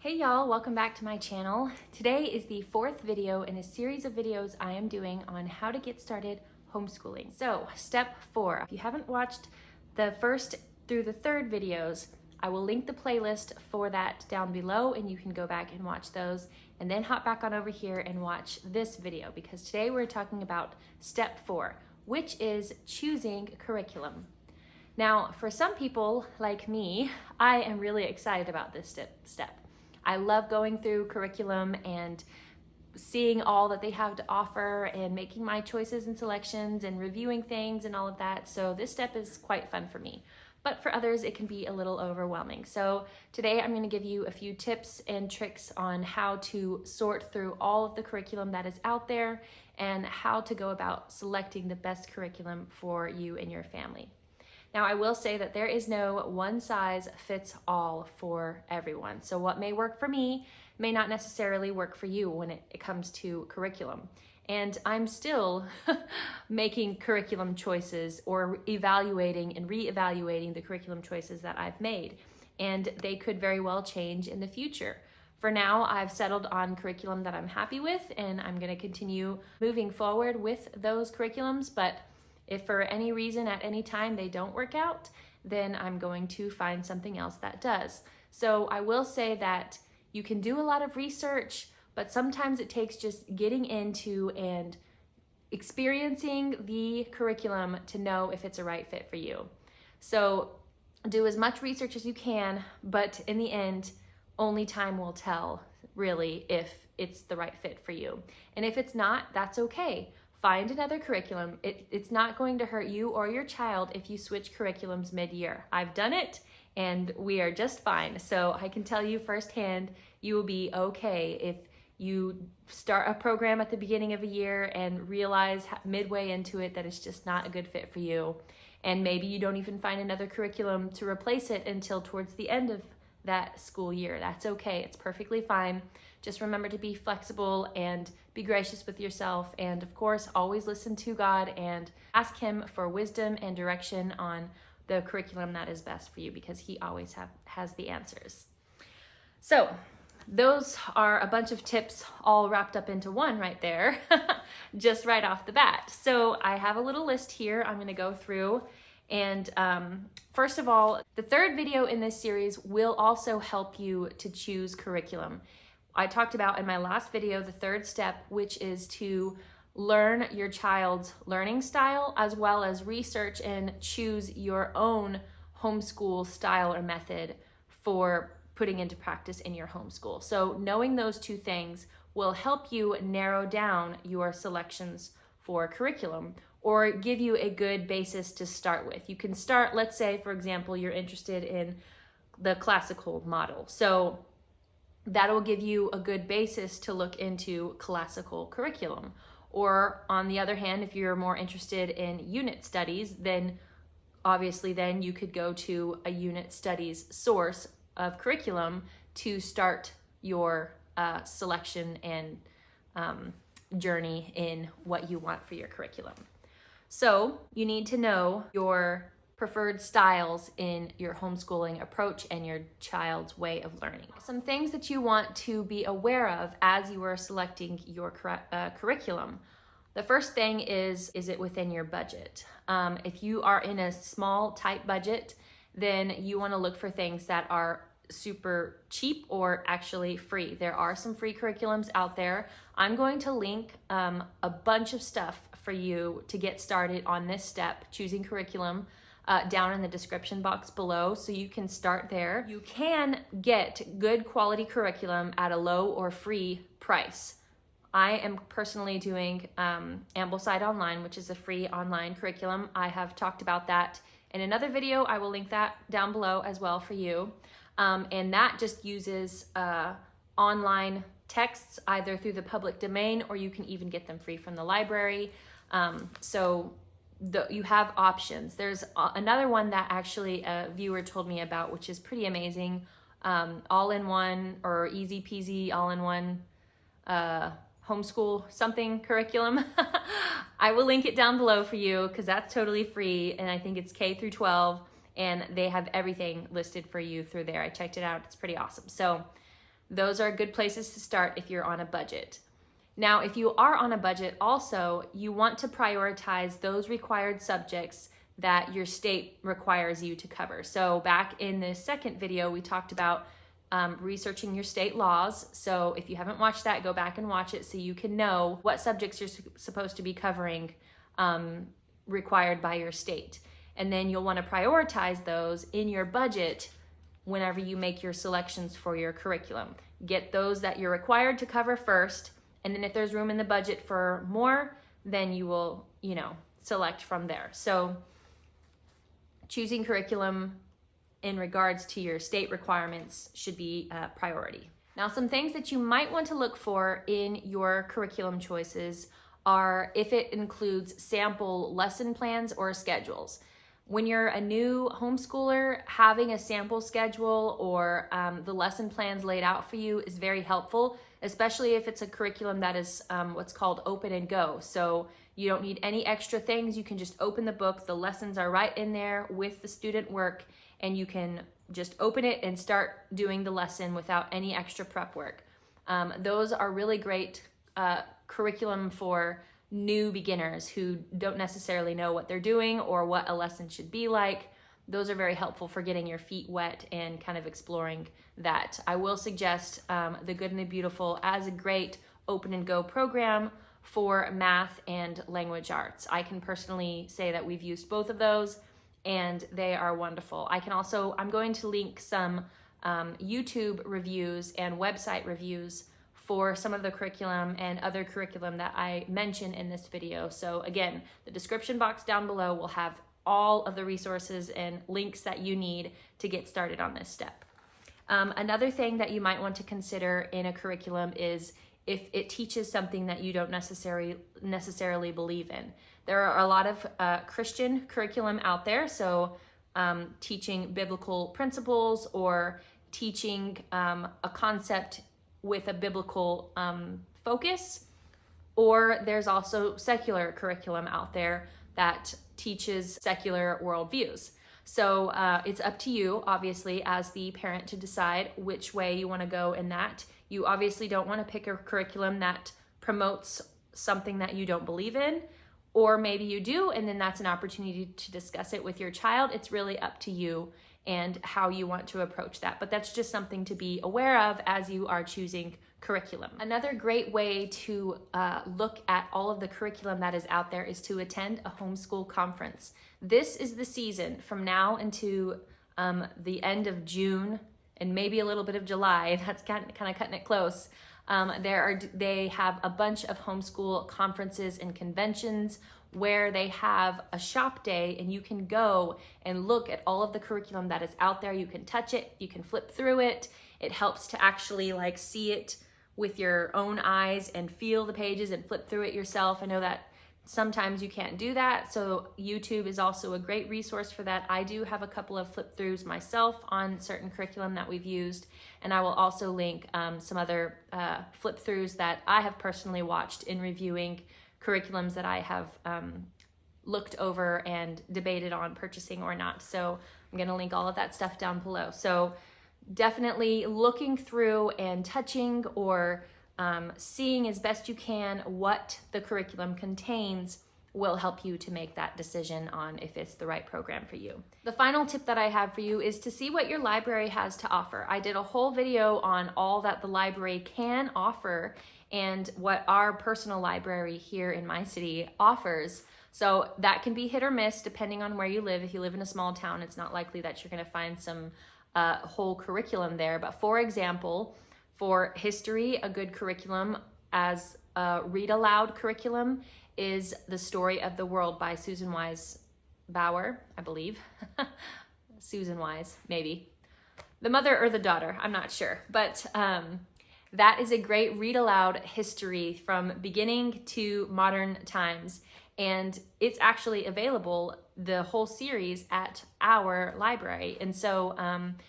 Hey y'all, welcome back to my channel. Today is the fourth video in a series of videos I am doing on how to get started homeschooling. So, step 4. If you haven't watched the first through the third videos, I will link the playlist for that down below and you can go back and watch those and then hop back on over here and watch this video because today we're talking about step 4, which is choosing curriculum. Now, for some people like me, I am really excited about this step. I love going through curriculum and seeing all that they have to offer and making my choices and selections and reviewing things and all of that. So this step is quite fun for me. But for others, it can be a little overwhelming. So today I'm going to give you a few tips and tricks on how to sort through all of the curriculum that is out there and how to go about selecting the best curriculum for you and your family. Now, I will say that there is no one size fits all for everyone. So what may work for me may not necessarily work for you when it comes to curriculum. And I'm still making curriculum choices or evaluating and reevaluating the curriculum choices that I've made. And they could very well change in the future. For now, I've settled on curriculum that I'm happy with, and I'm going to continue moving forward with those curriculums. But if for any reason at any time they don't work out, then I'm going to find something else that does. So I will say that you can do a lot of research, but sometimes it takes just getting into and experiencing the curriculum to know if it's a right fit for you. So do as much research as you can, but in the end, only time will tell really if it's the right fit for you. And if it's not, that's okay. Find another curriculum. It's not going to hurt you or your child if you switch curriculums mid-year. I've done it and we are just fine. So I can tell you firsthand, you will be okay if you start a program at the beginning of a year and realize midway into it that it's just not a good fit for you. And maybe you don't even find another curriculum to replace it until towards the end of that school year. That's okay. It's perfectly fine. Just remember to be flexible and be gracious with yourself. And of course, always listen to God and ask Him for wisdom and direction on the curriculum that is best for you because He always has the answers. So those are a bunch of tips all wrapped up into one right there, just right off the bat. So I have a little list here I'm going to go through. And first of all, the third video in this series will also help you to choose curriculum. I talked about in my last video the third step, which is to learn your child's learning style as well as research and choose your own homeschool style or method for putting into practice in your homeschool. So knowing those two things will help you narrow down your selections for curriculum or give you a good basis to start with. You can start, let's say, for example, you're interested in the classical model. So that'll give you a good basis to look into classical curriculum. Or on the other hand, if you're more interested in unit studies, then obviously then you could go to a unit studies source of curriculum to start your selection and journey in what you want for your curriculum. So you need to know your preferred styles in your homeschooling approach and your child's way of learning. Some things that you want to be aware of as you are selecting your curriculum. The first thing is it within your budget? If you are in a small, tight budget, then you want to look for things that are super cheap or actually free. There are some free curriculums out there. I'm going to link a bunch of stuff for you to get started on this step, choosing curriculum, down in the description box below, so you can start there. You can get good quality curriculum at a low or free price. I am personally doing Ambleside Online, which is a free online curriculum. I have talked about that in another video. I will link that down below as well for you. And that just uses online texts either through the public domain or you can even get them free from the library. You have options. There's another one that actually a viewer told me about, which is pretty amazing. All-in-one or easy peasy all-in-one homeschool something curriculum. I will link it down below for you because that's totally free and I think it's K through 12 and they have everything listed for you through there. I checked it out. It's pretty awesome. So those are good places to start if you're on a budget. Now, if you are on a budget also, you want to prioritize those required subjects that your state requires you to cover. So back in the second video, we talked about researching your state laws. So if you haven't watched that, go back and watch it so you can know what subjects you're supposed to be covering required by your state. And then you'll want to prioritize those in your budget whenever you make your selections for your curriculum. Get those that you're required to cover first, and then if there's room in the budget for more, then you will, select from there. So choosing curriculum in regards to your state requirements should be a priority. Now, some things that you might want to look for in your curriculum choices are if it includes sample lesson plans or schedules. When you're a new homeschooler, having a sample schedule or the lesson plans laid out for you is very helpful, especially if it's a curriculum that is what's called open and go. So you don't need any extra things. You can just open the book. The lessons are right in there with the student work, and you can just open it and start doing the lesson without any extra prep work. Those are really great curriculum for new beginners who don't necessarily know what they're doing or what a lesson should be like. Those are very helpful for getting your feet wet and kind of exploring that. I will suggest The Good and the Beautiful as a great open and go program for math and language arts. I can personally say that we've used both of those and they are wonderful. I'm going to link some YouTube reviews and website reviews for some of the curriculum and other curriculum that I mention in this video. So again, the description box down below will have all of the resources and links that you need to get started on this step. Another thing that you might want to consider in a curriculum is if it teaches something that you don't necessarily believe in. There are a lot of Christian curriculum out there, so teaching biblical principles or teaching a concept with a biblical focus, or there's also secular curriculum out there that teaches secular worldviews. So it's up to you, obviously, as the parent to decide which way you want to go in that. You obviously don't want to pick a curriculum that promotes something that you don't believe in, or maybe you do, and then that's an opportunity to discuss it with your child. It's really up to you and how you want to approach that. But that's just something to be aware of as you are choosing curriculum. Another great way to look at all of the curriculum that is out there is to attend a homeschool conference. This is the season from now into the end of June and maybe a little bit of July. That's kind of cutting it close. They have a bunch of homeschool conferences and conventions where they have a shop day and you can go and look at all of the curriculum that is out there. You can touch it, you can flip through it. It helps to actually see it with your own eyes and feel the pages and flip through it yourself. I know that sometimes you can't do that, so YouTube is also a great resource for that. I do have a couple of flip throughs myself on certain curriculum that we've used, and I will also link some other flip throughs that I have personally watched in reviewing curriculums that I have looked over and debated on purchasing or not. So I'm going to link all of that stuff down below. So definitely looking through and touching or seeing as best you can what the curriculum contains will help you to make that decision on if it's the right program for you. The final tip that I have for you is to see what your library has to offer. I did a whole video on all that the library can offer and what our personal library here in my city offers. So that can be hit or miss depending on where you live. If you live in a small town, it's not likely that you're going to find some whole curriculum there. But for example, for history, a good curriculum as a read aloud curriculum is The Story of the World by Susan Wise Bauer, I believe. Susan Wise, maybe. The mother or the daughter, I'm not sure. But that is a great read aloud history from beginning to modern times. And it's actually available, the whole series, at our library. And so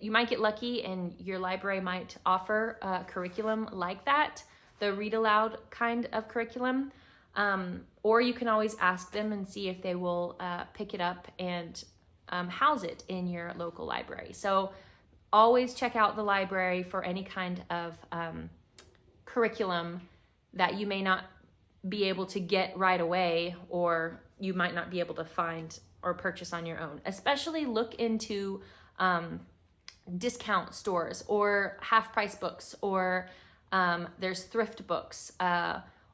you might get lucky and your library might offer a curriculum like that, the read aloud kind of curriculum. Or you can always ask them and see if they will pick it up and house it in your local library. So always check out the library for any kind of curriculum that you may not be able to get right away, or you might not be able to find or purchase on your own. Especially look into discount stores or half price books, or there's thrift books.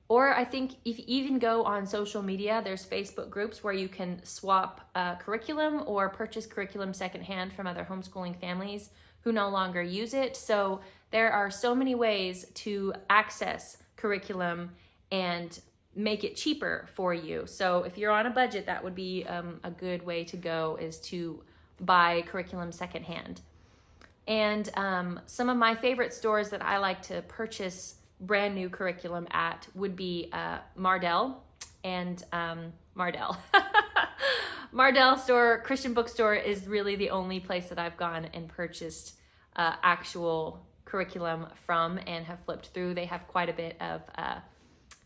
Or I think if you even go on social media, there's Facebook groups where you can swap curriculum or purchase curriculum secondhand from other homeschooling families who no longer use it. So there are so many ways to access curriculum and make it cheaper for you. So if you're on a budget, that would be a good way to go, is to buy curriculum secondhand. And some of my favorite stores that I like to purchase brand new curriculum at would be Mardel and Mardel. Mardel store, Christian bookstore, is really the only place that I've gone and purchased actual curriculum from and have flipped through. They have quite a bit of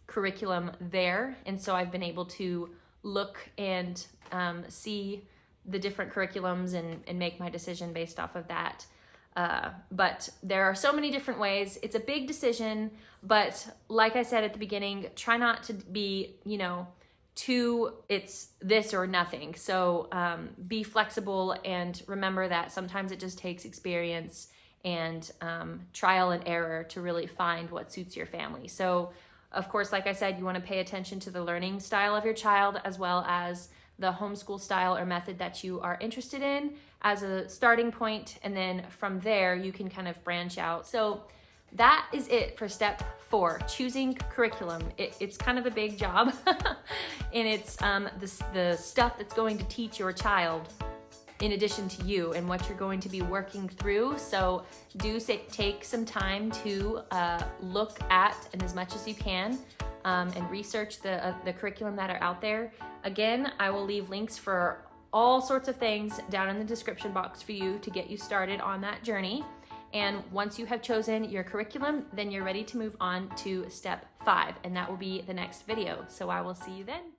curriculum there, and so I've been able to look and see the different curriculums and make my decision based off of that. But there are so many different ways. It's a big decision, but like I said at the beginning, try not to be, it's this or nothing. So be flexible, and remember that sometimes it just takes experience and trial and error to really find what suits your family. So of course, like I said, you want to pay attention to the learning style of your child, as well as the homeschool style or method that you are interested in as a starting point. And then from there, you can kind of branch out. So that is it for step 4, choosing curriculum. It's kind of a big job and it's the stuff that's going to teach your child in addition to you and what you're going to be working through. So do take some time to look at, and as much as you can, and research the curriculum that are out there. Again, I will leave links for all sorts of things down in the description box for you to get you started on that journey. And once you have chosen your curriculum, then you're ready to move on to step 5, and that will be the next video. So I will see you then.